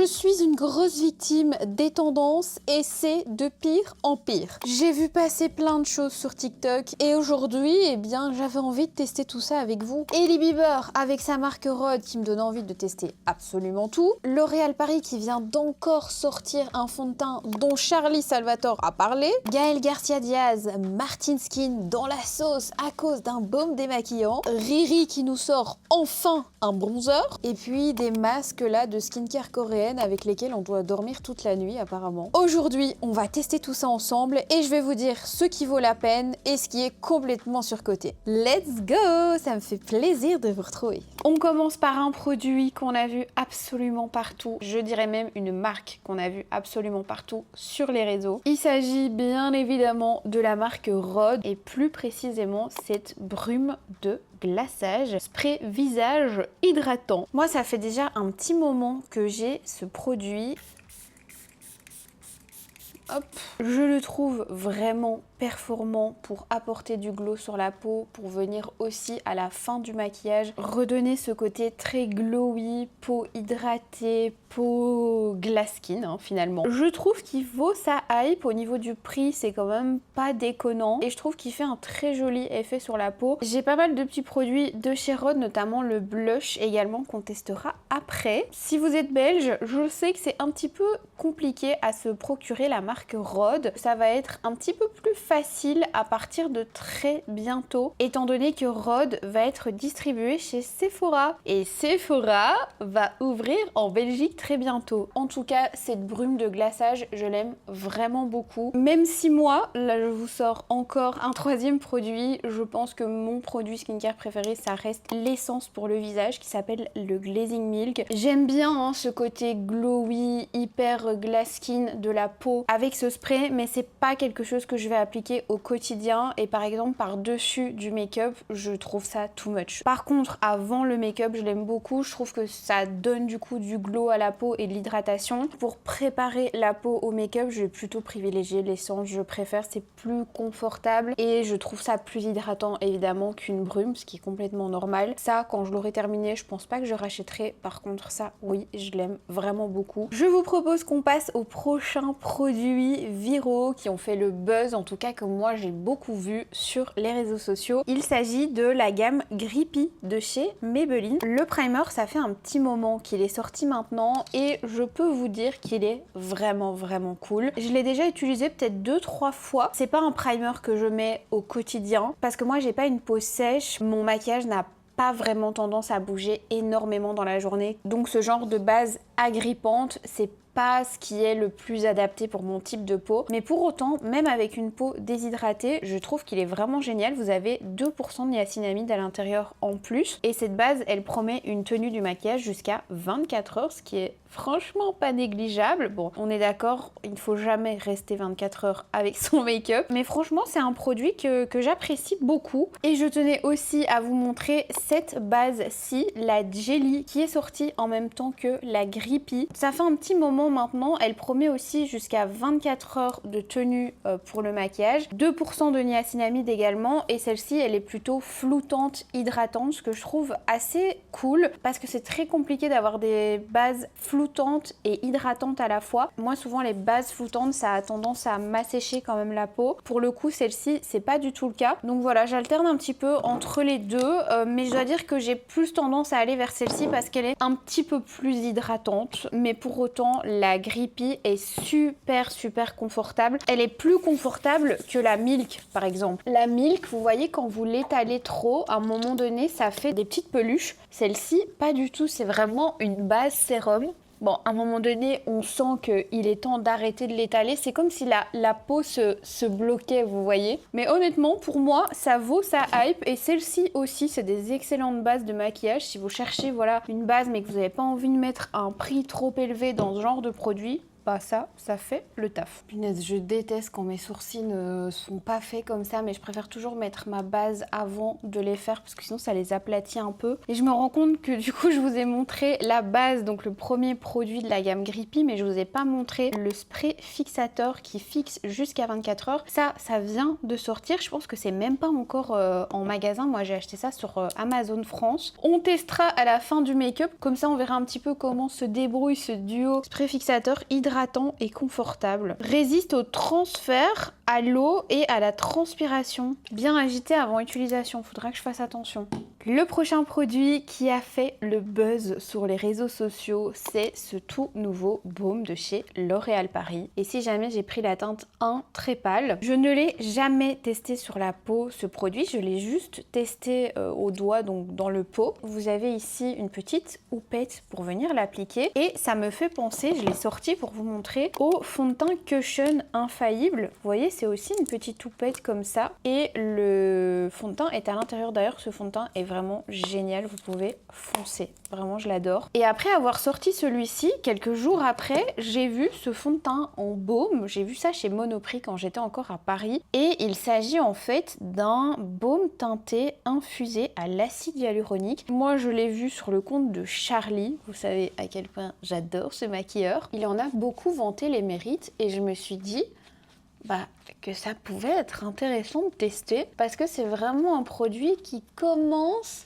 suis une grosse victime des tendances et c'est de pire en pire. J'ai vu passer plein de choses sur TikTok et aujourd'hui, eh bien, j'avais envie de tester tout ça avec vous. Hailey Bieber avec sa marque Rhode qui me donne envie de tester absolument tout. L'Oréal Paris qui vient d'encore sortir un fond de teint dont Charlie Salvatore a parlé. Gaël Garcia Diaz, Martin Skin dans la sauce à cause d'un baume démaquillant. Riri qui nous sort enfin un bronzer. Et puis des masques là de skincare coréenne avec lesquels on doit dormir toute la nuit apparemment. Aujourd'hui, on va tester tout ça ensemble et je vais vous dire ce qui vaut la peine et ce qui est complètement surcoté. Let's go! Ça me fait plaisir de vous retrouver. On commence par un produit qu'on a vu absolument partout. Je dirais même une marque qu'on a vu absolument partout sur les réseaux. Il s'agit bien évidemment de la marque Rhode et plus précisément cette brume de glaçage, spray visage hydratant. Moi, ça fait déjà un petit moment que j'ai ce produit. Hop. Je le trouve vraiment performant pour apporter du glow sur la peau, pour venir aussi à la fin du maquillage redonner ce côté très glowy, peau hydratée, peau glass skin hein, finalement. Je trouve qu'il vaut sa hype. Au niveau du prix, c'est quand même pas déconnant et je trouve qu'il fait un très joli effet sur la peau. J'ai pas mal de petits produits de chez Rhode, notamment le blush également qu'on testera après. Si vous êtes belge, je sais que c'est un petit peu compliqué à se procurer la marque Rhode. Ça va être un petit peu plus facile à partir de très bientôt, étant donné que Rhode va être distribué chez Sephora. Et Sephora va ouvrir en Belgique très bientôt. En tout cas, cette brume de glaçage, je l'aime vraiment beaucoup. Même si moi, là je vous sors encore un troisième produit, je pense que mon produit skincare préféré, ça reste l'essence pour le visage qui s'appelle le Glazing Milk. J'aime bien hein, ce côté glowy, hyper glass skin de la peau avec ce spray, mais c'est pas quelque chose que je vais appliquer au quotidien et par exemple par dessus du make-up, je trouve ça too much. Par contre, avant le make-up, je l'aime beaucoup. Je trouve que ça donne du coup du glow à la peau et de l'hydratation. Pour préparer la peau au make-up, je vais plutôt privilégier l'essence. Je préfère, c'est plus confortable et je trouve ça plus hydratant évidemment qu'une brume, ce qui est complètement normal. Ça, quand je l'aurai terminé, je pense pas que je rachèterai. Par contre, ça, oui, je l'aime vraiment beaucoup. Je vous propose qu'on passe aux prochains produits viraux qui ont fait le buzz, en tout cas que moi j'ai beaucoup vu sur les réseaux sociaux. Il s'agit de la gamme Grippy de chez Maybelline. Le primer, ça fait un petit moment qu'il est sorti maintenant et je peux vous dire qu'il est vraiment cool. Je l'ai déjà utilisé peut-être 2-3 fois. C'est pas un primer que je mets au quotidien parce que moi j'ai pas une peau sèche, mon maquillage n'a pas vraiment tendance à bouger énormément dans la journée. Donc ce genre de base agrippante, c'est pas ce qui est le plus adapté pour mon type de peau. Mais pour autant, même avec une peau déshydratée, je trouve qu'il est vraiment génial. Vous avez 2% de niacinamide à l'intérieur en plus. Et cette base, elle promet une tenue du maquillage jusqu'à 24 heures, ce qui est franchement pas négligeable. Bon, on est d'accord, il ne faut jamais rester 24 heures avec son make-up. Mais franchement, c'est un produit que j'apprécie beaucoup. Et je tenais aussi à vous montrer cette base-ci, la Jelly, qui est sortie en même temps que la Grippy. Ça fait un petit moment maintenant, elle promet aussi jusqu'à 24 heures de tenue pour le maquillage, 2% de niacinamide également et celle-ci elle est plutôt floutante, hydratante, ce que je trouve assez cool parce que c'est très compliqué d'avoir des bases floutantes et hydratantes à la fois. Moi souvent les bases floutantes ça a tendance à m'assécher quand même la peau. Pour le coup celle-ci c'est pas du tout le cas. Donc voilà, j'alterne un petit peu entre les deux mais je dois dire que j'ai plus tendance à aller vers celle-ci parce qu'elle est un petit peu plus hydratante mais pour autant la Grippy est super confortable. Elle est plus confortable que la Milk par exemple. La Milk, vous voyez quand vous l'étalez trop, à un moment donné ça fait des petites peluches. Celle-ci, pas du tout, c'est vraiment une base sérum. Bon, à un moment donné, on sent qu'il est temps d'arrêter de l'étaler. C'est comme si la peau se bloquait, vous voyez. Mais honnêtement, pour moi, ça vaut sa hype. Et celle-ci aussi, c'est des excellentes bases de maquillage. Si vous cherchez voilà, une base, mais que vous n'avez pas envie de mettre un prix trop élevé dans ce genre de produit, bah ça fait le taf. Punaise, je déteste quand mes sourcils ne sont pas faits comme ça, mais je préfère toujours mettre ma base avant de les faire parce que sinon ça les aplatit un peu. Et je me rends compte que du coup je vous ai montré la base, donc le premier produit de la gamme Grippy, mais je vous ai pas montré le spray fixateur qui fixe jusqu'à 24 heures. Ça vient de sortir, je pense que c'est même pas encore en magasin. Moi j'ai acheté ça sur Amazon France. On testera à la fin du make-up, comme ça on verra un petit peu comment se débrouille ce duo spray fixateur hydratant et confortable. Résiste au transfert, à l'eau et à la transpiration. Bien agité avant utilisation, faudra que je fasse attention. Le prochain produit qui a fait le buzz sur les réseaux sociaux, c'est ce tout nouveau baume de chez L'Oréal Paris. Et si jamais j'ai pris la teinte 1 très pâle, je ne l'ai jamais testé sur la peau ce produit, je l'ai juste testé au doigt, donc dans le pot. Vous avez ici une petite houppette pour venir l'appliquer et ça me fait penser, je l'ai sorti pour vous montrer, au fond de teint Cushion Infaillible. Vous voyez, c'est aussi une petite houppette comme ça et le fond de teint est à l'intérieur. D'ailleurs, ce fond de teint est vraiment génial, vous pouvez foncer, vraiment je l'adore. Et après avoir sorti celui-ci, quelques jours après, j'ai vu ce fond de teint en baume, j'ai vu ça chez Monoprix quand j'étais encore à Paris et il s'agit en fait d'un baume teinté infusé à l'acide hyaluronique. Moi je l'ai vu sur le compte de Charlie, vous savez à quel point j'adore ce maquilleur. Il en a beaucoup vanté les mérites et je me suis dit que ça pouvait être intéressant de tester parce que c'est vraiment un produit qui commence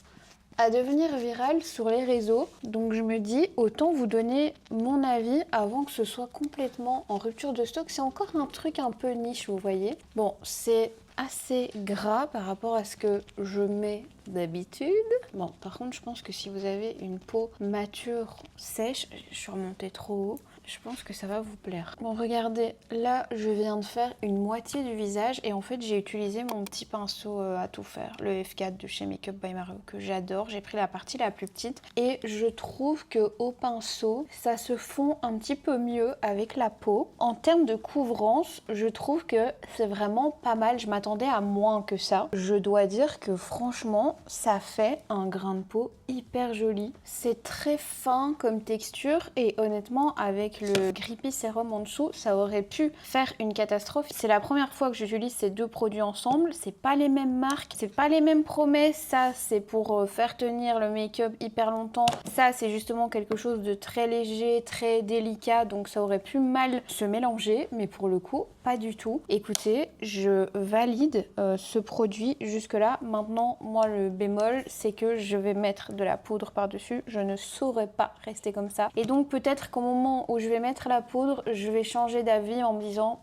à devenir viral sur les réseaux. Donc je me dis autant vous donner mon avis avant que ce soit complètement en rupture de stock. C'est encore un truc un peu niche, vous voyez. Bon, c'est assez gras par rapport à ce que je mets d'habitude. Bon, par contre, je pense que si vous avez une peau mature, sèche, je suis remontée trop haut, je pense que ça va vous plaire. Bon, regardez, là, je viens de faire une moitié du visage et en fait, j'ai utilisé mon petit pinceau à tout faire, le F4 de chez Makeup by Mario, que j'adore. J'ai pris la partie la plus petite et je trouve que au pinceau, ça se fond un petit peu mieux avec la peau. En termes de couvrance, je trouve que c'est vraiment pas mal. Je m'attendais à moins que ça. Je dois dire que franchement, ça fait un grain de peau hyper joli. C'est très fin comme texture et honnêtement, avec le Grippy Sérum en dessous, ça aurait pu faire une catastrophe. C'est la première fois que j'utilise ces deux produits ensemble. C'est pas les mêmes marques, c'est pas les mêmes promesses. Ça, c'est pour faire tenir le make-up hyper longtemps. Ça, c'est justement quelque chose de très léger, très délicat. Donc ça aurait pu mal se mélanger, mais pour le coup, pas du tout. Écoutez, je valide ce produit jusque-là. Maintenant, moi, le bémol, c'est que je vais mettre de la poudre par-dessus. Je ne saurais pas rester comme ça. Et donc, peut-être qu'au moment où je vais mettre la poudre, je vais changer d'avis en me disant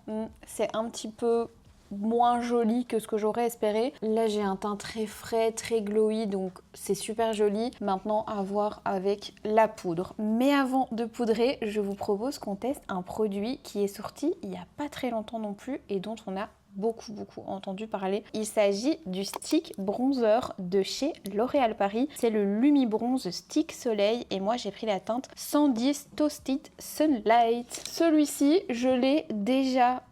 c'est un petit peu moins joli que ce que j'aurais espéré. Là, j'ai un teint très frais, très glowy, donc c'est super joli. Maintenant, à voir avec la poudre. Mais avant de poudrer, je vous propose qu'on teste un produit qui est sorti il n'y a pas très longtemps non plus et dont on a beaucoup entendu parler. Il s'agit du stick bronzer de chez L'Oréal Paris. C'est le Lumi Bronze Stick Soleil et moi j'ai pris la teinte 110 Toasted Sunlight. Celui-ci, je l'ai déjà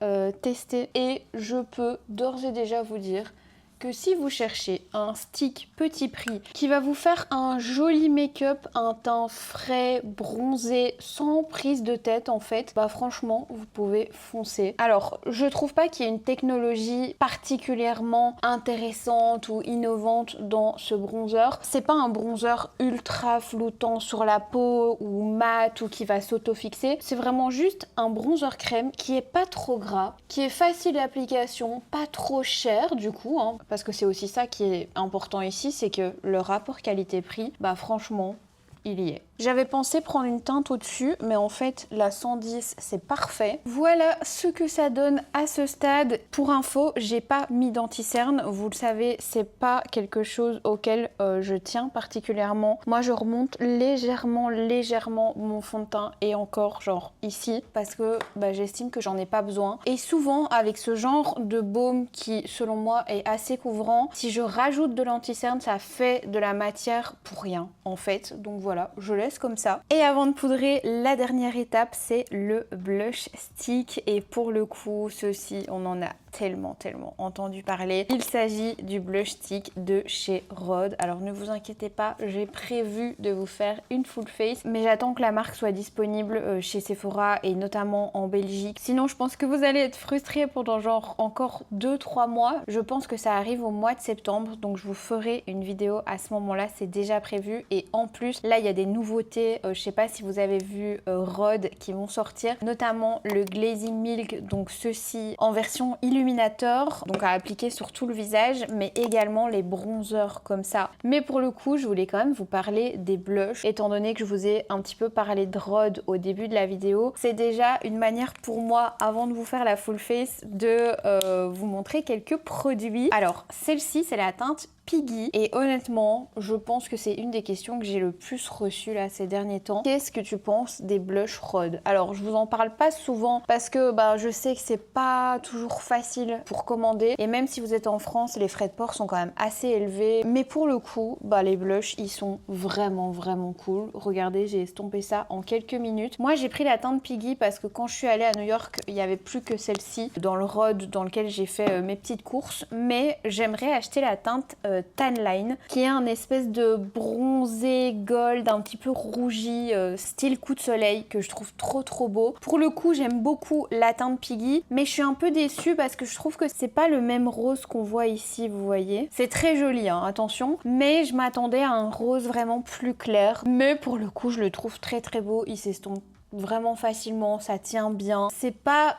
testé et je peux d'ores et déjà vous dire que si vous cherchez un stick petit prix qui va vous faire un joli make-up, un teint frais, bronzé, sans prise de tête en fait, franchement vous pouvez foncer. Alors je trouve pas qu'il y ait une technologie particulièrement intéressante ou innovante dans ce bronzer. C'est pas un bronzer ultra floutant sur la peau ou mat ou qui va s'auto-fixer. C'est vraiment juste un bronzer crème qui est pas trop gras, qui est facile d'application, pas trop cher du coup, parce que c'est aussi ça qui est important ici, c'est que le rapport qualité-prix, franchement, il y est. J'avais pensé prendre une teinte au-dessus, mais en fait, la 110, c'est parfait. Voilà ce que ça donne à ce stade. Pour info, j'ai pas mis d'anti-cerne. Vous le savez, c'est pas quelque chose auquel je tiens particulièrement. Moi, je remonte légèrement mon fond de teint et encore, genre ici, parce que j'estime que j'en ai pas besoin. Et souvent, avec ce genre de baume qui, selon moi, est assez couvrant, si je rajoute de l'anti-cerne, ça fait de la matière pour rien, en fait. Donc voilà, je laisse comme ça. Et avant de poudrer, la dernière étape, c'est le blush stick. Et pour le coup, ceci, on en a tellement entendu parler. Il s'agit du blush stick de chez Rhode. Alors ne vous inquiétez pas, j'ai prévu de vous faire une full face, mais j'attends que la marque soit disponible chez Sephora et notamment en Belgique. Sinon, je pense que vous allez être frustrés pendant genre encore 2-3 mois. Je pense que ça arrive au mois de septembre, donc je vous ferai une vidéo à ce moment-là, c'est déjà prévu. Et en plus, là, il y a des nouveautés. Je sais pas si vous avez vu Rhode qui vont sortir, notamment le Glazing Milk, donc ceci en version illuminateur, donc à appliquer sur tout le visage, mais également les bronzers comme ça. Mais pour le coup, je voulais quand même vous parler des blushs, étant donné que je vous ai un petit peu parlé de Rhode au début de la vidéo. C'est déjà une manière pour moi, avant de vous faire la full face, de vous montrer quelques produits. Alors, celle-ci, c'est la teinte Piggy, et honnêtement, je pense que c'est une des questions que j'ai le plus reçues là ces derniers temps. Qu'est-ce que tu penses des blushs Rhode? Alors, je vous en parle pas souvent parce que je sais que c'est pas toujours facile pour commander, et même si vous êtes en France, les frais de port sont quand même assez élevés. Mais pour le coup, les blushs, ils sont vraiment cool. Regardez, j'ai estompé ça en quelques minutes. Moi, j'ai pris la teinte Piggy parce que quand je suis allée à New York, il y avait plus que celle-ci dans le Rhode dans lequel j'ai fait mes petites courses. Mais j'aimerais acheter la teinte Tan Line, qui est un espèce de bronzé gold un petit peu rougi, style coup de soleil, que je trouve trop beau. Pour le coup, j'aime beaucoup la teinte Piggy, mais je suis un peu déçue parce que je trouve que c'est pas le même rose qu'on voit ici, vous voyez. C'est très joli, hein, attention, mais je m'attendais à un rose vraiment plus clair. Mais pour le coup, je le trouve très beau, il s'estompe vraiment facilement, ça tient bien. C'est pas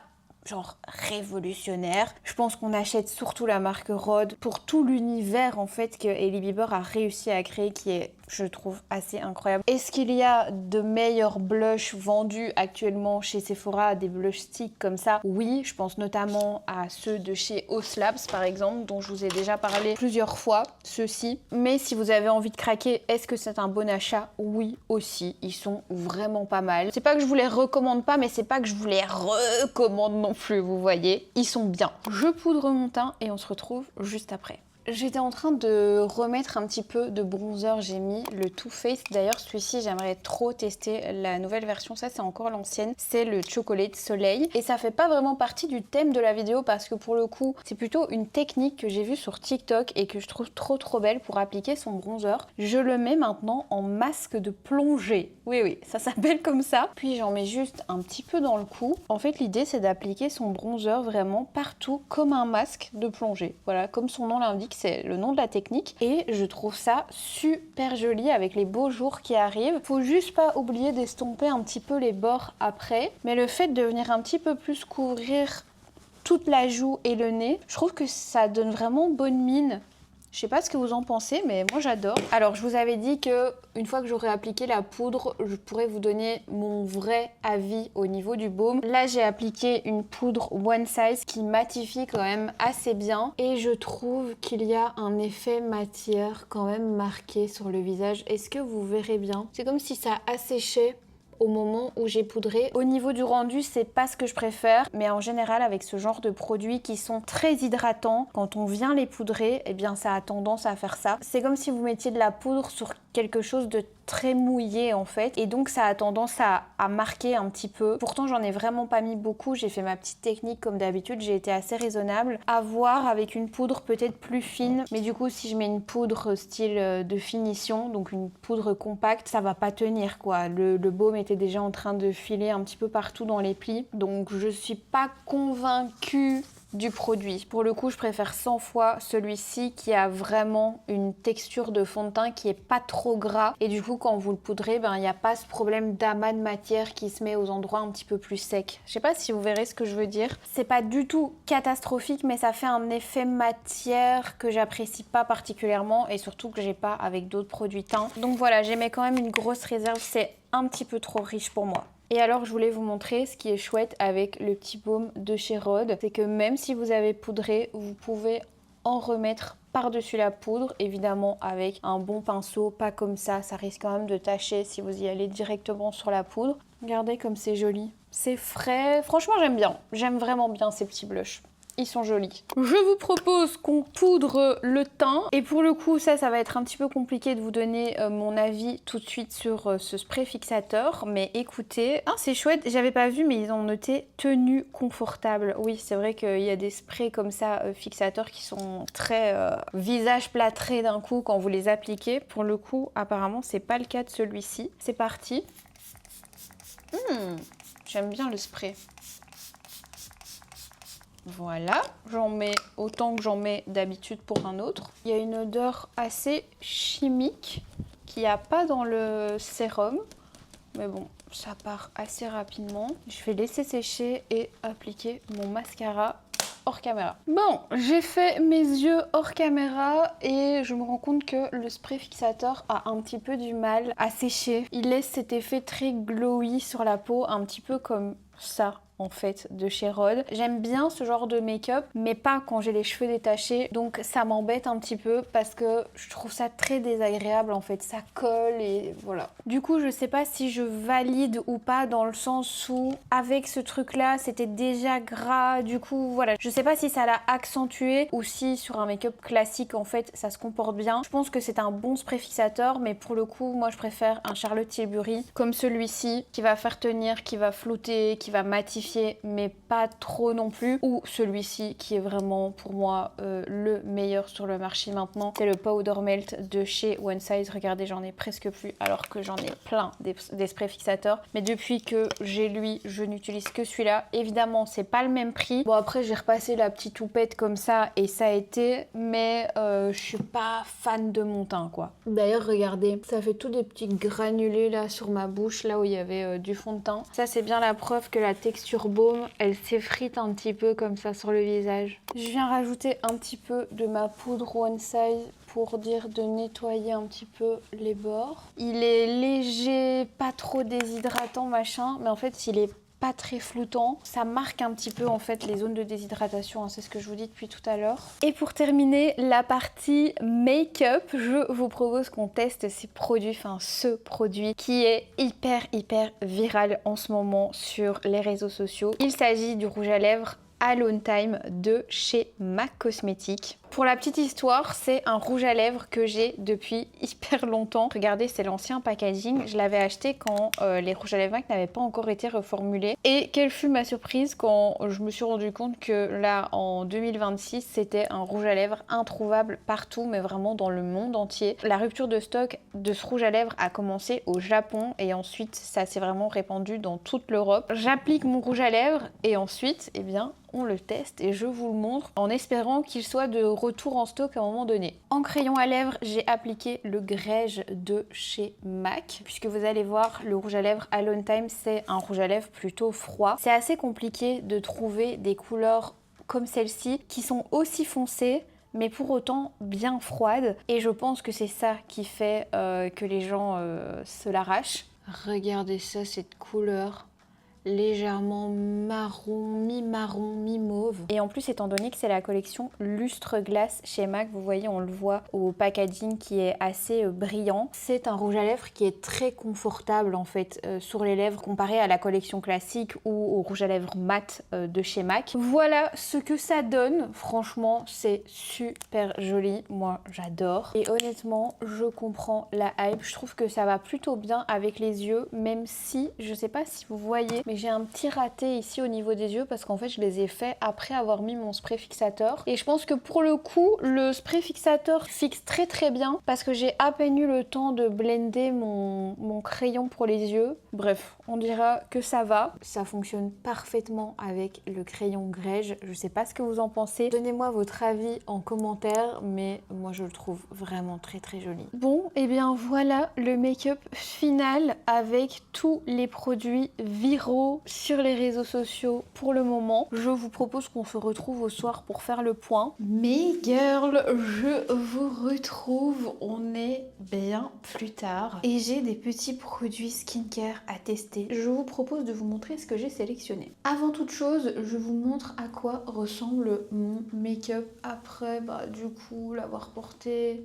genre révolutionnaire. Je pense qu'on achète surtout la marque Rhode pour tout l'univers en fait que Hailey Bieber a réussi à créer, qui est, je trouve, assez incroyable. Est-ce qu'il y a de meilleurs blushs vendus actuellement chez Sephora, des blush sticks comme ça? Oui, je pense notamment à ceux de chez Oslabs par exemple, dont je vous ai déjà parlé plusieurs fois, ceux-ci. Mais si vous avez envie de craquer, est-ce que c'est un bon achat? Oui aussi, ils sont vraiment pas mal. C'est pas que je vous les recommande pas, mais c'est pas que je vous les recommande non plus, vous voyez. Ils sont bien. Je poudre mon teint et on se retrouve juste après. J'étais en train de remettre un petit peu de bronzer, j'ai mis le Too Faced. D'ailleurs, celui-ci, j'aimerais trop tester la nouvelle version. Ça, c'est encore l'ancienne. C'est le Chocolate Soleil. Et ça fait pas vraiment partie du thème de la vidéo parce que pour le coup, c'est plutôt une technique que j'ai vue sur TikTok et que je trouve trop belle pour appliquer son bronzer. Je le mets maintenant en masque de plongée. Oui, ça s'appelle comme ça. Puis j'en mets juste un petit peu dans le cou. En fait, l'idée, c'est d'appliquer son bronzer vraiment partout comme un masque de plongée. Voilà, comme son nom l'indique, c'est le nom de la technique. Et je trouve ça super joli avec les beaux jours qui arrivent. Faut juste pas oublier d'estomper un petit peu les bords après. Mais le fait de venir un petit peu plus couvrir toute la joue et le nez, je trouve que ça donne vraiment bonne mine. Je sais pas ce que vous en pensez, mais moi j'adore. Alors je vous avais dit que une fois que j'aurai appliqué la poudre, je pourrais vous donner mon vrai avis au niveau du baume. Là j'ai appliqué une poudre One Size qui matifie quand même assez bien. Et je trouve qu'il y a un effet matière quand même marqué sur le visage. Est-ce que vous verrez bien? C'est comme si ça asséchait au moment où j'ai poudré. Au niveau du rendu, c'est pas ce que je préfère, mais en général avec ce genre de produits qui sont très hydratants, quand on vient les poudrer, eh bien ça a tendance à faire ça. C'est comme si vous mettiez de la poudre sur quelque chose de très mouillé en fait, et donc ça a tendance à marquer un petit peu. Pourtant j'en ai vraiment pas mis beaucoup, j'ai fait ma petite technique comme d'habitude, j'ai été assez raisonnable. À voir avec une poudre peut-être plus fine, mais du coup si je mets une poudre style de finition, donc une poudre compacte, ça va pas tenir quoi. Le baume était déjà en train de filer un petit peu partout dans les plis, donc je suis pas convaincue du produit. Pour le coup, je préfère 100 fois celui-ci qui a vraiment une texture de fond de teint qui est pas trop gras, et du coup quand vous le poudrez, il n'y a pas ce problème d'amas de matière qui se met aux endroits un petit peu plus secs. Je sais pas si vous verrez ce que je veux dire. C'est pas du tout catastrophique, mais ça fait un effet matière que j'apprécie pas particulièrement, et surtout que j'ai pas avec d'autres produits teints. Donc voilà, j'émets quand même une grosse réserve, c'est un petit peu trop riche pour moi. Et alors je voulais vous montrer ce qui est chouette avec le petit baume de chez Rhode, c'est que même si vous avez poudré, vous pouvez en remettre par-dessus la poudre, évidemment avec un bon pinceau, pas comme ça risque quand même de tacher si vous y allez directement sur la poudre. Regardez comme c'est joli, c'est frais, franchement j'aime bien, j'aime vraiment bien ces petits blushs. Ils sont jolis. Je vous propose qu'on poudre le teint. Et pour le coup, ça va être un petit peu compliqué de vous donner mon avis tout de suite sur ce spray fixateur. Mais écoutez, ah, c'est chouette. J'avais pas vu, mais ils ont noté tenue confortable. Oui, c'est vrai qu'il y a des sprays comme ça, fixateurs, qui sont très visage plâtré d'un coup quand vous les appliquez. Pour le coup, apparemment, c'est pas le cas de celui-ci. C'est parti. J'aime bien le spray. Voilà, j'en mets autant que j'en mets d'habitude pour un autre. Il y a une odeur assez chimique qu'il n'y a pas dans le sérum. Mais bon, ça part assez rapidement. Je vais laisser sécher et appliquer mon mascara hors caméra. Bon, j'ai fait mes yeux hors caméra et je me rends compte que le spray fixateur a un petit peu du mal à sécher. Il laisse cet effet très glowy sur la peau, un petit peu comme ça en fait de chez Rhode. J'aime bien ce genre de make-up mais pas quand j'ai les cheveux détachés, donc ça m'embête un petit peu parce que je trouve ça très désagréable en fait, ça colle et voilà. Du coup je sais pas si je valide ou pas, dans le sens où avec ce truc là c'était déjà gras, du coup voilà, je sais pas si ça l'a accentué ou si sur un make-up classique en fait ça se comporte bien. Je pense que c'est un bon spray fixateur, mais pour le coup moi je préfère un Charlotte Tilbury comme celui-ci qui va faire tenir, qui va flouter, qui va matifier mais pas trop non plus, ou celui-ci qui est vraiment pour moi le meilleur sur le marché maintenant, c'est le Powder Melt de chez One Size. Regardez, j'en ai presque plus alors que j'en ai plein des sprays fixateurs, mais depuis que j'ai lui je n'utilise que celui-là. Évidemment c'est pas le même prix, bon après j'ai repassé la petite houppette comme ça et ça a été, mais je suis pas fan de mon teint quoi. D'ailleurs regardez, ça fait tous des petits granulés là sur ma bouche, là où il y avait du fond de teint. Ça c'est bien la preuve que la texture baume, elle s'effrite un petit peu comme ça sur le visage. Je viens rajouter un petit peu de ma poudre One Size pour dire de nettoyer un petit peu les bords. Il est léger, pas trop déshydratant machin, mais en fait il est pas très floutant. Ça marque un petit peu en fait les zones de déshydratation, hein, c'est ce que je vous dis depuis tout à l'heure. Et pour terminer la partie make-up, je vous propose qu'on teste ces produits, enfin ce produit qui est hyper viral en ce moment sur les réseaux sociaux. Il s'agit du rouge à lèvres Alone Time de chez MAC Cosmetics. Pour la petite histoire, c'est un rouge à lèvres que j'ai depuis hyper longtemps. Regardez, c'est l'ancien packaging. Je l'avais acheté quand les rouges à lèvres MAC n'avaient pas encore été reformulés. Et quelle fut ma surprise quand je me suis rendu compte que là, en 2026, c'était un rouge à lèvres introuvable partout, mais vraiment dans le monde entier. La rupture de stock de ce rouge à lèvres a commencé au Japon et ensuite, ça s'est vraiment répandu dans toute l'Europe. J'applique mon rouge à lèvres et ensuite, eh bien, on le teste et je vous le montre en espérant qu'il soit de retour en stock à un moment donné. En crayon à lèvres, j'ai appliqué le Grège de chez MAC, puisque vous allez voir, le rouge à lèvres Alone Time, c'est un rouge à lèvres plutôt froid. C'est assez compliqué de trouver des couleurs comme celle-ci qui sont aussi foncées mais pour autant bien froides, et je pense que c'est ça qui fait que les gens se l'arrachent. Regardez ça, cette couleur légèrement marron, mi-mauve. Et en plus, étant donné que c'est la collection Lustre Glace chez MAC, vous voyez, on le voit au packaging qui est assez brillant. C'est un rouge à lèvres qui est très confortable en fait sur les lèvres comparé à la collection classique ou au rouge à lèvres mat de chez MAC. Voilà ce que ça donne. Franchement, c'est super joli. Moi, j'adore. Et honnêtement, je comprends la hype. Je trouve que ça va plutôt bien avec les yeux, même si, je sais pas si vous voyez, mais j'ai un petit raté ici au niveau des yeux parce qu'en fait je les ai faits après avoir mis mon spray fixateur, et je pense que pour le coup le spray fixateur fixe très bien parce que j'ai à peine eu le temps de blender mon crayon pour les yeux. Bref, on dira que ça va. Ça fonctionne parfaitement avec le crayon Grège. Je sais pas ce que vous en pensez, donnez-moi votre avis en commentaire, mais moi je le trouve vraiment très joli. Bon, et bien voilà le make-up final avec tous les produits viraux sur les réseaux sociaux pour le moment. Je vous propose qu'on se retrouve au soir pour faire le point. Mes girls, je vous retrouve, on est bien plus tard et j'ai des petits produits skincare à tester. Je vous propose de vous montrer ce que j'ai sélectionné. Avant toute chose, je vous montre à quoi ressemble mon make-up après du coup l'avoir porté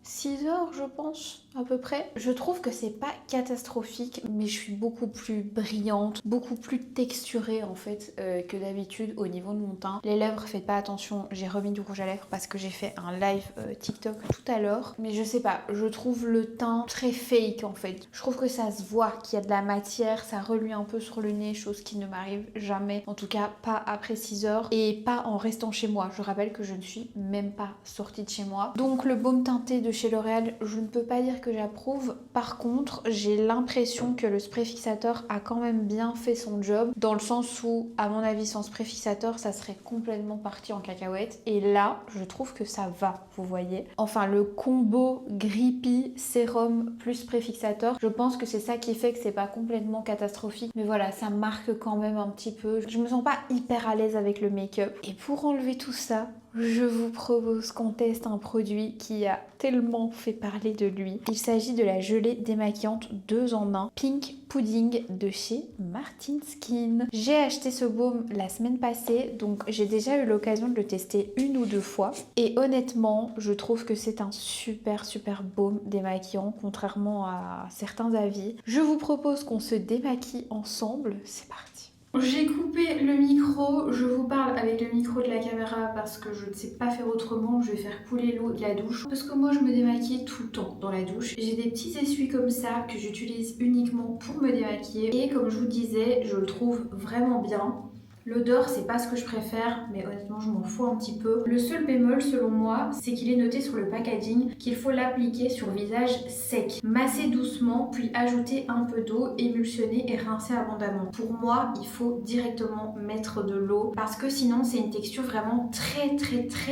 6 heures, je pense, à peu près. Je trouve que c'est pas catastrophique, mais je suis beaucoup plus brillante, beaucoup plus texturée en fait que d'habitude au niveau de mon teint. Les lèvres, faites pas attention, j'ai remis du rouge à lèvres parce que j'ai fait un live TikTok tout à l'heure. Mais je sais pas, je trouve le teint très fake en fait. Je trouve que ça se voit qu'il y a de la matière, ça reluit un peu sur le nez, chose qui ne m'arrive jamais. En tout cas, pas après 6 heures et pas en restant chez moi. Je rappelle que je ne suis même pas sortie de chez moi. Donc le baume teinté de chez L'Oréal, je ne peux pas dire que j'approuve. Par contre, j'ai l'impression que le spray fixateur a quand même bien fait son job, dans le sens où, à mon avis, sans spray fixateur, ça serait complètement parti en cacahuète. Et là, je trouve que ça va, vous voyez. Enfin, le combo Grippy sérum plus spray fixateur, je pense que c'est ça qui fait que c'est pas complètement catastrophique. Mais voilà, ça marque quand même un petit peu. Je me sens pas hyper à l'aise avec le make-up. Et pour enlever tout ça, je vous propose qu'on teste un produit qui a tellement fait parler de lui. Il s'agit de la gelée démaquillante 2 en 1 Pink Pudding de chez Martin Skin. J'ai acheté ce baume la semaine passée, donc j'ai déjà eu l'occasion de le tester 1 ou 2 fois. Et honnêtement, je trouve que c'est un super baume démaquillant, contrairement à certains avis. Je vous propose qu'on se démaquille ensemble. C'est parti. J'ai coupé le micro, je vous parle avec le micro de la caméra parce que je ne sais pas faire autrement, je vais faire couler l'eau de la douche. Parce que moi je me démaquille tout le temps dans la douche. J'ai des petits essuies comme ça que j'utilise uniquement pour me démaquiller. Et comme je vous disais, je le trouve vraiment bien. L'odeur, c'est pas ce que je préfère, mais honnêtement, je m'en fous un petit peu. Le seul bémol, selon moi, c'est qu'il est noté sur le packaging qu'il faut l'appliquer sur visage sec. Masser doucement, puis ajouter un peu d'eau, émulsionner et rincer abondamment. Pour moi, il faut directement mettre de l'eau parce que sinon, c'est une texture vraiment très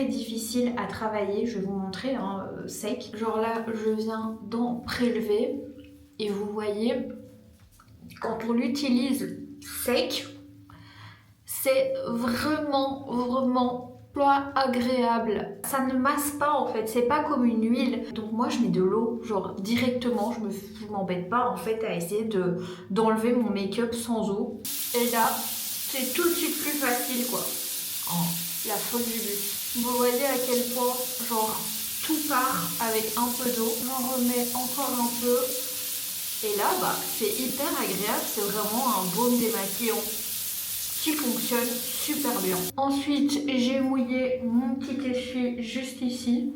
difficile à travailler. Je vais vous montrer, sec. Genre là, je viens d'en prélever et vous voyez, quand on l'utilise sec, c'est vraiment pas agréable. Ça ne masse pas en fait, c'est pas comme une huile. Donc moi je mets de l'eau, genre directement, je m'embête pas en fait à essayer d'enlever mon make-up sans eau. Et là, c'est tout de suite plus facile quoi. Oh, la folle du but. Vous voyez à quel point, genre, tout part avec un peu d'eau. J'en remets encore un peu. Et là, bah, c'est hyper agréable, c'est vraiment un baume démaquillant qui fonctionne super bien. Ensuite, j'ai mouillé mon petit essuie juste ici.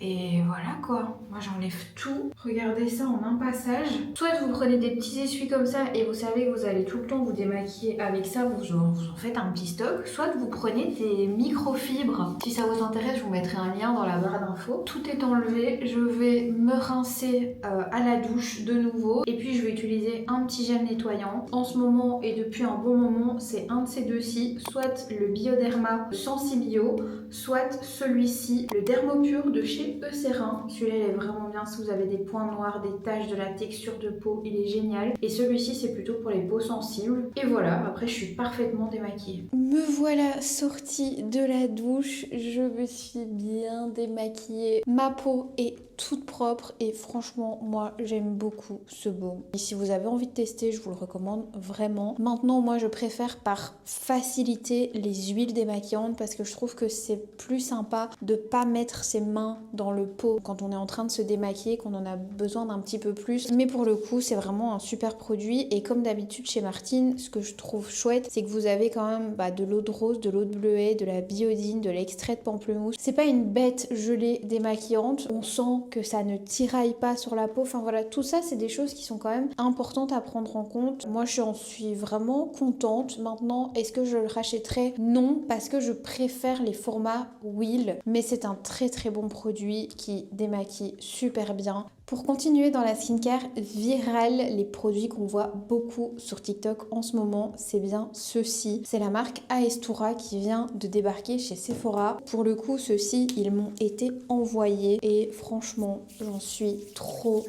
Et voilà quoi, moi j'enlève tout. Regardez ça en un passage. Soit vous prenez des petits essuies comme ça et vous savez que vous allez tout le temps vous démaquiller avec ça, vous en faites un petit stock. Soit vous prenez des microfibres. Si ça vous intéresse, je vous mettrai un lien dans la barre d'infos. Tout est enlevé, je vais me rincer à la douche de nouveau. Et puis je vais utiliser un petit gel nettoyant. En ce moment et depuis un bon moment, c'est un de ces deux-ci. Soit le Bioderma Sensibio, soit celui-ci, le Dermopure de chez Eucerin. Celui-là il est vraiment bien si vous avez des points noirs, des taches, de la texture de peau, il est génial. Et celui-ci c'est plutôt pour les peaux sensibles. Et voilà, après je suis parfaitement démaquillée. Me voilà sortie de la douche, je me suis bien démaquillée. Ma peau est toute propre et franchement moi j'aime beaucoup ce baume. Et si vous avez envie de tester, je vous le recommande vraiment. Maintenant moi je préfère par facilité les huiles démaquillantes parce que je trouve que c'est plus sympa de pas mettre ses mains dans le pot quand on est en train de se démaquiller, qu'on en a besoin d'un petit peu plus. Mais pour le coup c'est vraiment un super produit et comme d'habitude chez Martin, ce que je trouve chouette c'est que vous avez quand même de l'eau de rose, de l'eau de bleuet, de la biodine, de l'extrait de pamplemousse. C'est pas une bête gelée démaquillante, on sent que ça ne tiraille pas sur la peau. Enfin voilà, tout ça c'est des choses qui sont quand même importantes à prendre en compte. Moi j'en suis vraiment contente. Maintenant, est-ce que je le rachèterai? Non, parce que je préfère les formats Wheel, mais c'est un très bon produit qui démaquille super bien. Pour continuer dans la skincare virale, les produits qu'on voit beaucoup sur TikTok en ce moment, c'est bien ceux-ci. C'est la marque Aestura qui vient de débarquer chez Sephora. Pour le coup, ceux-ci, ils m'ont été envoyés et franchement, j'en suis trop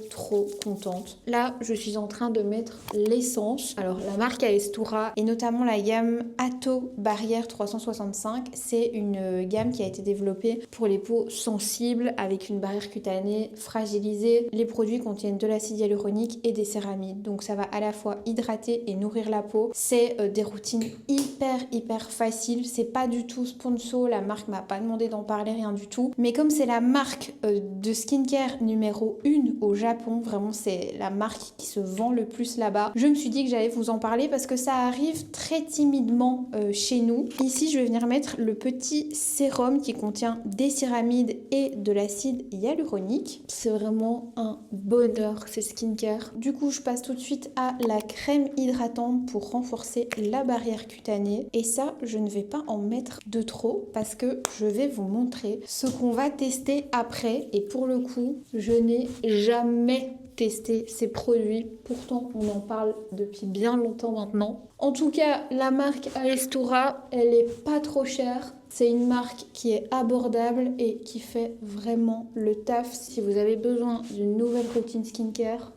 contente. Là, je suis en train de mettre l'essence. Alors, la marque Aestura et notamment la gamme Atto Barrière 365, c'est une gamme qui a été développée pour les peaux sensibles avec une barrière cutanée fragilisée. Les produits contiennent de l'acide hyaluronique et des céramides, donc ça va à la fois hydrater et nourrir la peau. C'est des routines hyper hyper facile. C'est pas du tout sponsor, la marque m'a pas demandé d'en parler, rien du tout. Mais comme c'est la marque de skincare numéro 1 au Japon, vraiment c'est la marque qui se vend le plus là-bas, je me suis dit que j'allais vous en parler parce que ça arrive très timidement chez nous. Ici, je vais venir mettre le petit sérum qui contient des céramides et de l'acide hyaluronique. C'est vraiment un bonheur ces skincare. Du coup, je passe tout de suite à la crème hydratante pour renforcer la barrière cutanée. Et ça, je ne vais pas en mettre de trop parce que je vais vous montrer ce qu'on va tester après. Et pour le coup, je n'ai jamais testé ces produits. Pourtant, on en parle depuis bien longtemps maintenant. En tout cas, la marque Aestura, elle est pas trop chère. C'est une marque qui est abordable et qui fait vraiment le taf. Si vous avez besoin d'une nouvelle routine skincare,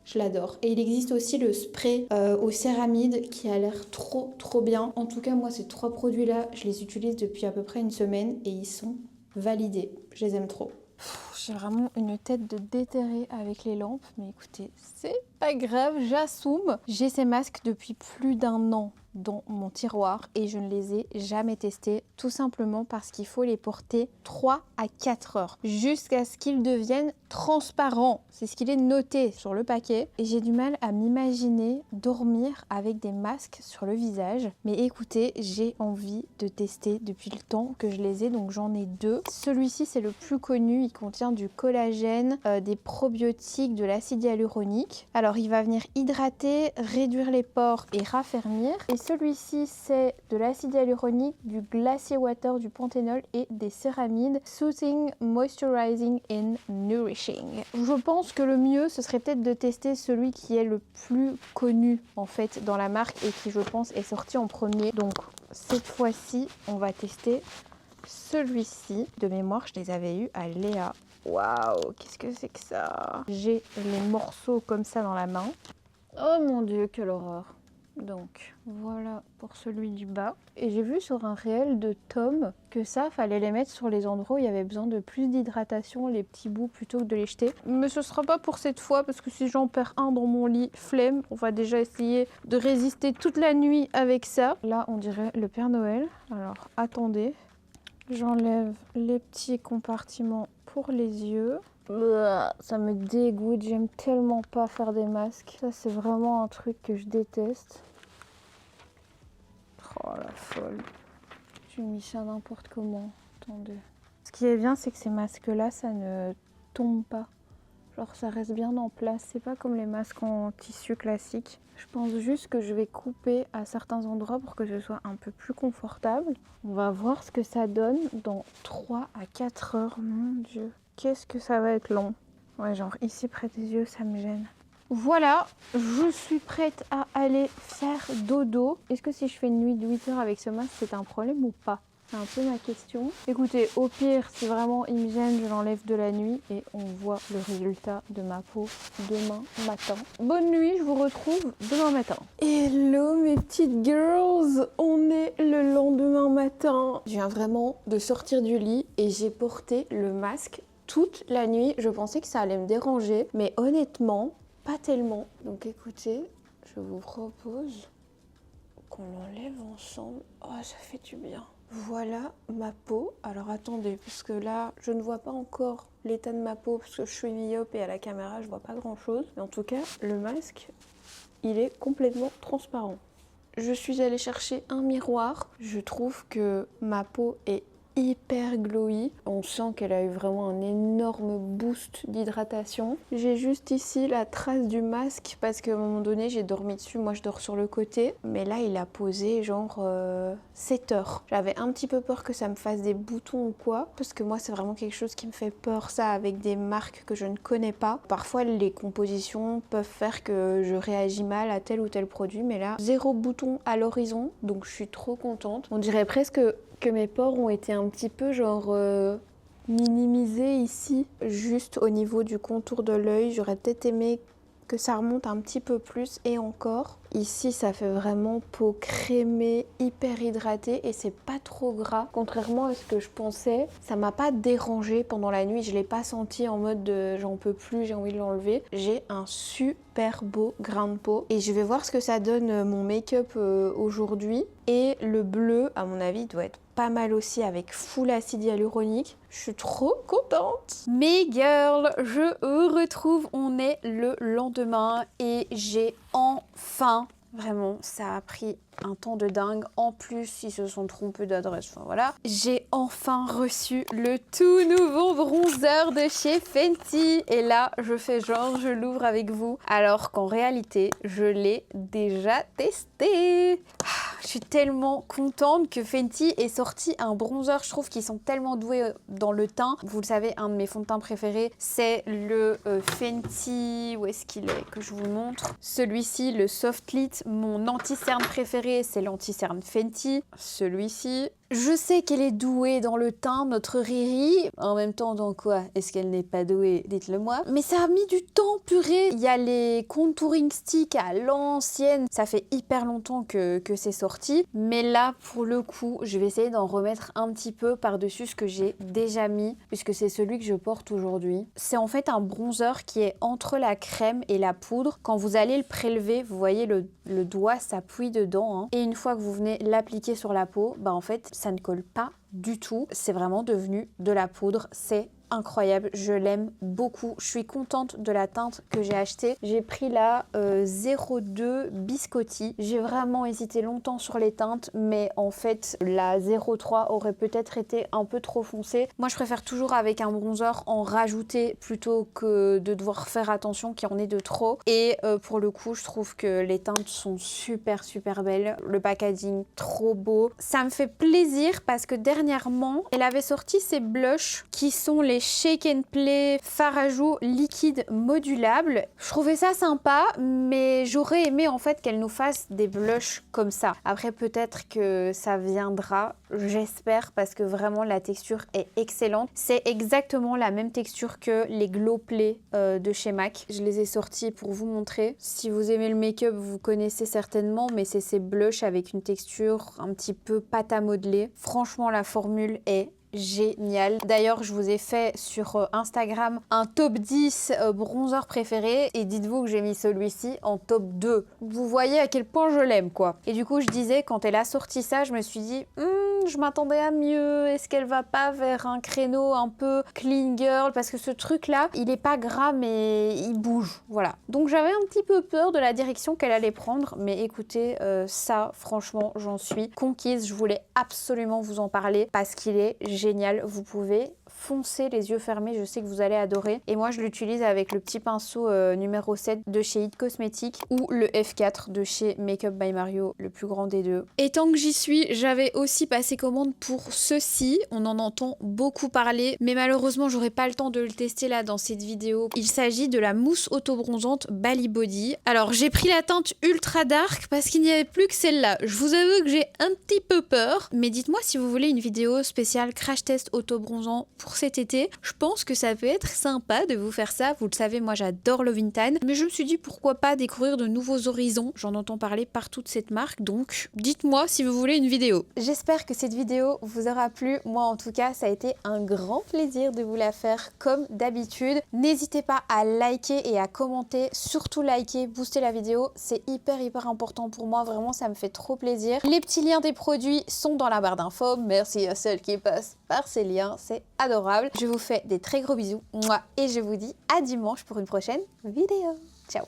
je l'adore. Et il existe aussi le spray aux céramides qui a l'air trop bien. En tout cas, moi, ces 3 produits-là, je les utilise depuis à peu près une semaine et ils sont validés. Je les aime trop. J'ai vraiment une tête de déterré avec les lampes, mais écoutez, c'est pas grave, j'assume. J'ai ces masques depuis plus d'1 an dans mon tiroir et je ne les ai jamais testés, tout simplement parce qu'il faut les porter 3 à 4 heures jusqu'à ce qu'ils deviennent transparents. C'est ce qu'il est noté sur le paquet et j'ai du mal à m'imaginer dormir avec des masques sur le visage. Mais écoutez, j'ai envie de tester depuis le temps que je les ai, donc j'en ai 2. Celui-ci, c'est le plus connu, il contient du collagène, des probiotiques, de l'acide hyaluronique. Alors il va venir hydrater, réduire les pores et raffermir. Et celui-ci, c'est de l'acide hyaluronique, du glacier water, du panthénol et des céramides. Soothing, moisturizing and nourishing. Je pense que le mieux, ce serait peut-être de tester celui qui est le plus connu en fait dans la marque et qui, je pense, est sorti en premier. Donc cette fois-ci, on va tester celui-ci. De mémoire, je les avais eus à Léa. Waouh, qu'est-ce que c'est que ça? J'ai les morceaux comme ça dans la main. Oh mon dieu, quelle horreur. Donc voilà pour celui du bas. Et j'ai vu sur un réel de Tom que ça, fallait les mettre sur les endroits où il y avait besoin de plus d'hydratation, les petits bouts, plutôt que de les jeter. Mais ce sera pas pour cette fois parce que si j'en perds un dans mon lit, flemme. On va déjà essayer de résister toute la nuit avec ça. Là, on dirait le Père Noël. Alors attendez, j'enlève les petits compartiments pour les yeux. Ça me dégoûte, j'aime tellement pas faire des masques. Ça, c'est vraiment un truc que je déteste. Oh la folle. J'ai mis ça n'importe comment. Attendez. Ce qui est bien, c'est que ces masques-là, ça ne tombe pas. Genre, ça reste bien en place. C'est pas comme les masques en tissu classique. Je pense juste que je vais couper à certains endroits pour que ce soit un peu plus confortable. On va voir ce que ça donne dans 3 à 4 heures. Mon Dieu. Qu'est-ce que ça va être long. Ouais, genre ici près des yeux, ça me gêne. Voilà, je suis prête à aller faire dodo. Est-ce que si je fais une nuit de 8 heures avec ce masque, c'est un problème ou pas? C'est un peu ma question. Écoutez, au pire, si vraiment il me gêne, je l'enlève de la nuit et on voit le résultat de ma peau demain matin. Bonne nuit, je vous retrouve demain matin. Hello mes petites girls, on est le lendemain matin. Je viens vraiment de sortir du lit et j'ai porté le masque toute la nuit. Je pensais que ça allait me déranger, mais honnêtement, pas tellement. Donc écoutez, je vous propose qu'on l'enlève ensemble. Oh, ça fait du bien. Voilà ma peau. Alors attendez, parce que là, je ne vois pas encore l'état de ma peau parce que je suis myope et à la caméra, je vois pas grand chose. Mais en tout cas, le masque, il est complètement transparent. Je suis allée chercher un miroir. Je trouve que ma peau est hyper glowy. On sent qu'elle a eu vraiment un énorme boost d'hydratation. J'ai juste ici la trace du masque parce qu'à un moment donné j'ai dormi dessus. Moi je dors sur le côté, mais là il a posé genre 7 heures. J'avais un petit peu peur que ça me fasse des boutons ou quoi, parce que moi c'est vraiment quelque chose qui me fait peur, ça, avec des marques que je ne connais pas. Parfois les compositions peuvent faire que je réagis mal à tel ou tel produit, mais là 0 bouton à l'horizon, donc je suis trop contente. On dirait presque que mes pores ont été un petit peu genre minimisés ici, juste au niveau du contour de l'œil. J'aurais peut-être aimé que ça remonte un petit peu plus et encore. Ici, ça fait vraiment peau crémée, hyper hydratée et c'est pas trop gras. Contrairement à ce que je pensais, ça m'a pas dérangé pendant la nuit. Je l'ai pas senti en mode j'en peux plus, j'ai envie de l'enlever. J'ai un super beau grain de peau et je vais voir ce que ça donne mon make-up aujourd'hui. Et le bleu, à mon avis, doit être pas mal aussi avec full acide hyaluronique. Je suis trop contente. Mes girls, je retrouve, on est le lendemain et j'ai enfin, vraiment, ça a pris un temps de dingue. En plus, ils se sont trompés d'adresse. Enfin voilà. J'ai enfin reçu le tout nouveau bronzer de chez Fenty. Et là, je fais genre, je l'ouvre avec vous. Alors qu'en réalité, je l'ai déjà testé. Je suis tellement contente que Fenty ait sorti un bronzer. Je trouve qu'ils sont tellement doués dans le teint. Vous le savez, un de mes fonds de teint préférés, c'est le Fenty. Où est-ce qu'il est? Que je vous montre. Celui-ci, le Soft Lit. Mon anti-cerne préféré, c'est l'anti-cerne Fenty. Celui-ci. Je sais qu'elle est douée dans le teint, notre Riri. En même temps, dans quoi est-ce qu'elle n'est pas douée? Dites-le moi. Mais ça a mis du temps, purée. Il y a les contouring sticks à l'ancienne. Ça fait hyper longtemps que c'est sorti. Mais là, pour le coup, je vais essayer d'en remettre un petit peu par-dessus ce que j'ai déjà mis, puisque c'est celui que je porte aujourd'hui. C'est en fait un bronzer qui est entre la crème et la poudre. Quand vous allez le prélever, vous voyez le doigt s'appuie dedans. Hein. Et une fois que vous venez l'appliquer sur la peau, bah en fait, ça ne colle pas du tout. C'est vraiment devenu de la poudre. C'est incroyable, je l'aime beaucoup. Je suis contente de la teinte que j'ai achetée. J'ai pris la 02 Biscotti. J'ai vraiment hésité longtemps sur les teintes, mais en fait, la 03 aurait peut-être été un peu trop foncée. Moi, je préfère toujours avec un bronzer en rajouter plutôt que de devoir faire attention qu'il y en ait de trop. Et pour le coup, je trouve que les teintes sont super belles. Le packaging, trop beau. Ça me fait plaisir parce que dernièrement, elle avait sorti ses blushs qui sont les Shake and Play fard à joues liquide modulable. Je trouvais ça sympa, mais j'aurais aimé en fait qu'elle nous fasse des blushs comme ça. Après, peut-être que ça viendra, j'espère, parce que vraiment la texture est excellente. C'est exactement la même texture que les Glow Play de chez MAC. Je les ai sortis pour vous montrer. Si vous aimez le make-up, vous connaissez certainement, mais c'est ces blushs avec une texture un petit peu pâte à modeler. Franchement, la formule est génial. D'ailleurs, je vous ai fait sur Instagram un top 10 bronzer préféré et dites-vous que j'ai mis celui-ci en top 2. Vous voyez à quel point je l'aime, quoi. Et du coup, je disais, quand elle a sorti ça, je me suis dit, je m'attendais à mieux. Est-ce qu'elle va pas vers un créneau un peu clean girl? Parce que ce truc-là, il est pas gras, mais il bouge. Voilà. Donc, j'avais un petit peu peur de la direction qu'elle allait prendre. Mais écoutez, ça, franchement, j'en suis conquise. Je voulais absolument vous en parler parce qu'il est génial. Vous pouvez foncer les yeux fermés, je sais que vous allez adorer. Et moi, je l'utilise avec le petit pinceau numéro 7 de chez It Cosmetics ou le F4 de chez Makeup by Mario, le plus grand des deux. Et tant que j'y suis, j'avais aussi passé commande pour ceci. On en entend beaucoup parler, mais malheureusement, j'aurai pas le temps de le tester là dans cette vidéo. Il s'agit de la mousse auto-bronzante Bali Body. Alors, j'ai pris la teinte ultra dark parce qu'il n'y avait plus que celle-là. Je vous avoue que j'ai un petit peu peur, mais dites-moi si vous voulez une vidéo spéciale crash test auto-bronzant pour cet été. Je pense que ça peut être sympa de vous faire ça. Vous le savez, moi j'adore le Vintan, mais je me suis dit pourquoi pas découvrir de nouveaux horizons. J'en entends parler partout de cette marque, donc dites-moi si vous voulez une vidéo. J'espère que cette vidéo vous aura plu. Moi en tout cas, ça a été un grand plaisir de vous la faire comme d'habitude. N'hésitez pas à liker et à commenter, surtout liker, booster la vidéo. C'est hyper important pour moi, vraiment ça me fait trop plaisir. Les petits liens des produits sont dans la barre d'infos. Merci à celles qui passent par ces liens, c'est adorable. Je vous fais des très gros bisous, moi, et je vous dis à dimanche pour une prochaine vidéo. Ciao.